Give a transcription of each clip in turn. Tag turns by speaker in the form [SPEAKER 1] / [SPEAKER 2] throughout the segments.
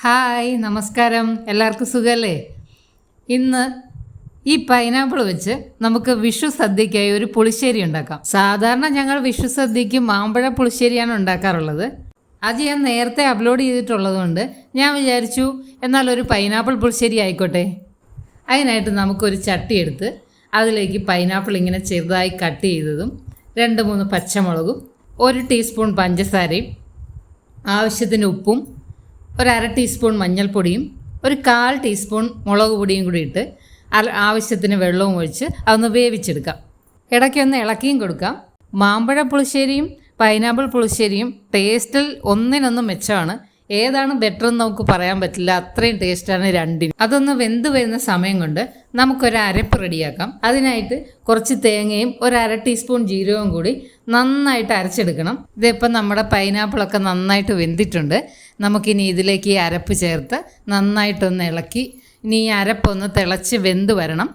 [SPEAKER 1] Hi നമസ്കാരം, എല്ലാവർക്കും സുഖമല്ലേ? ഇന്ന് ഈ പൈനാപ്പിൾ വെച്ച് നമുക്ക് വിഷു സദ്യക്കായി ഒരു പുളിശ്ശേരി ഉണ്ടാക്കാം. സാധാരണ ഞങ്ങൾ വിഷു സദ്യക്ക് മാമ്പഴ പുളിശ്ശേരിയാണ് ഉണ്ടാക്കാറുള്ളത്. അത് ഞാൻ നേരത്തെ അപ്ലോഡ് ചെയ്തിട്ടുള്ളതുകൊണ്ട് ഞാൻ വിചാരിച്ചു എന്നാൽ ഒരു പൈനാപ്പിൾ പുളിശ്ശേരി ആയിക്കോട്ടെ. അതിനായിട്ട് നമുക്കൊരു ചട്ടി എടുത്ത് അതിലേക്ക് പൈനാപ്പിൾ ഇങ്ങനെ ചെറുതായി കട്ട് ചെയ്തതും 2-3 പച്ചമുളകും 1 ടീസ്പൂൺ പഞ്ചസാരയും ആവശ്യത്തിന് ഉപ്പും 1/2 ടീസ്പൂൺ മഞ്ഞൾപ്പൊടിയും 1/4 ടീസ്പൂൺ മുളക് പൊടിയും കൂടി ഇട്ട് ആവശ്യത്തിന് വെള്ളവും ഒഴിച്ച് അതൊന്ന് വേവിച്ചെടുക്കാം. ഇടയ്ക്കൊന്ന് ഇളക്കിയും കൊടുക്കാം. മാമ്പഴ പുളിശ്ശേരിയും പൈനാപ്പിൾ പുളിശ്ശേരിയും ടേസ്റ്റിൽ ഒന്നിനൊന്ന് മെച്ചമാണ്. ഏതാണ് ബെറ്റർ എന്ന് നമുക്ക് പറയാൻ പറ്റില്ല, അത്രയും ടേസ്റ്റാണ് രണ്ടിനും. അതൊന്ന് വെന്ത് വരുന്ന സമയം കൊണ്ട് നമുക്കൊരു അരപ്പ് റെഡിയാക്കാം. അതിനായിട്ട് കുറച്ച് തേങ്ങയും 1/2 ടീസ്പൂൺ ജീരകവും കൂടി നന്നായിട്ട് അരച്ചെടുക്കണം. ഇതിപ്പോൾ നമ്മുടെ പൈനാപ്പിളൊക്കെ നന്നായിട്ട് വെന്തിട്ടുണ്ട്. നമുക്കിനി ഇതിലേക്ക് ഈ അരപ്പ് ചേർത്ത് നന്നായിട്ടൊന്ന് ഇളക്കി ഇനി ഈ അരപ്പൊന്ന് തിളച്ച് വെന്ത് വരണം.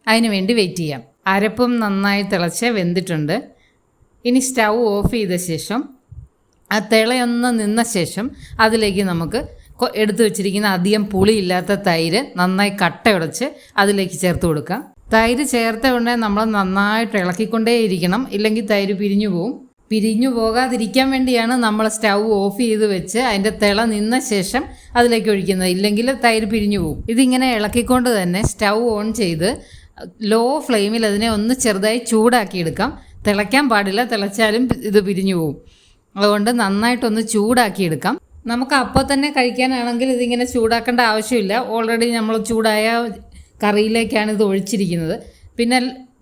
[SPEAKER 1] അതിന് വേണ്ടി വെയിറ്റ് ചെയ്യാം. അരപ്പും നന്നായി തിളച്ച് വെന്തിട്ടുണ്ട്. ഇനി സ്റ്റൗ ഓഫ് ചെയ്ത ശേഷം ആ തിളയൊന്ന് നിന്ന ശേഷം അതിലേക്ക് നമുക്ക് എടുത്തു വെച്ചിരിക്കുന്ന അധികം പുളിയില്ലാത്ത തൈര് നന്നായി കട്ടയുടച്ച് അതിലേക്ക് ചേർത്ത് കൊടുക്കാം. തൈര് ചേർത്ത ഉടനെ നമ്മൾ നന്നായിട്ട് ഇളക്കിക്കൊണ്ടേയിരിക്കണം, ഇല്ലെങ്കിൽ തൈര് പിരിഞ്ഞു പോവും. പിരിഞ്ഞു പോകാതിരിക്കാൻ വേണ്ടിയാണ് നമ്മൾ സ്റ്റൗ ഓഫ് ചെയ്ത് വെച്ച് അതിൻ്റെ തിള നിന്ന ശേഷം അതിലേക്ക് ഒഴിക്കുന്നത്, ഇല്ലെങ്കിൽ തൈര് പിരിഞ്ഞു പോവും. ഇതിങ്ങനെ ഇളക്കിക്കൊണ്ട് തന്നെ സ്റ്റൗ ഓൺ ചെയ്ത് ലോ ഫ്ലെയിമിൽ അതിനെ ഒന്ന് ചെറുതായി ചൂടാക്കിയെടുക്കാം. തിളയ്ക്കാൻ പാടില്ല, തിളച്ചാലും ഇത് പിരിഞ്ഞു പോവും. അതുകൊണ്ട് നന്നായിട്ടൊന്ന് ചൂടാക്കിയെടുക്കാം. നമുക്ക് അപ്പോൾ തന്നെ കഴിക്കാനാണെങ്കിൽ ഇതിങ്ങനെ ചൂടാക്കേണ്ട ആവശ്യമില്ല. ഓൾറെഡി നമ്മൾ ചൂടായ കറിയിലേക്കാണ് ഇത് ഒഴിച്ചിരിക്കുന്നത്. പിന്നെ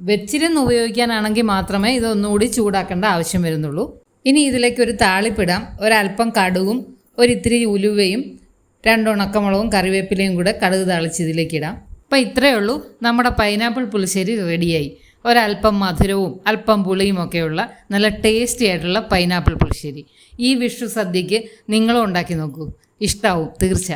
[SPEAKER 1] വെച്ചിരുന്ന് ഉപയോഗിക്കാനാണെങ്കിൽ മാത്രമേ ഇതൊന്നുകൂടി ചൂടാക്കേണ്ട ആവശ്യം വരുന്നുള്ളൂ. ഇനി ഇതിലേക്ക് ഒരു താളിപ്പിടാം. ഒരല്പം കടുകും ഒരിത്തിരി ഉലുവയും 2 ഉണക്കമുളകും കറിവേപ്പിലയും കൂടെ കടുക് താളിച്ച് ഇതിലേക്ക് ഇടാം. അപ്പോൾ ഇത്രയേ ഉള്ളൂ, നമ്മുടെ പൈനാപ്പിൾ പുളിശ്ശേരി റെഡിയായി. ഒരല്പം മധുരവും അല്പം പുളിയും ഒക്കെയുള്ള നല്ല ടേസ്റ്റി ആയിട്ടുള്ള പൈനാപ്പിൾ പുളിശ്ശേരി. ഈ വിഷു സദ്യക്ക് നിങ്ങളും ഉണ്ടാക്കി നോക്കൂ, ഇഷ്ടാവും തീർച്ച.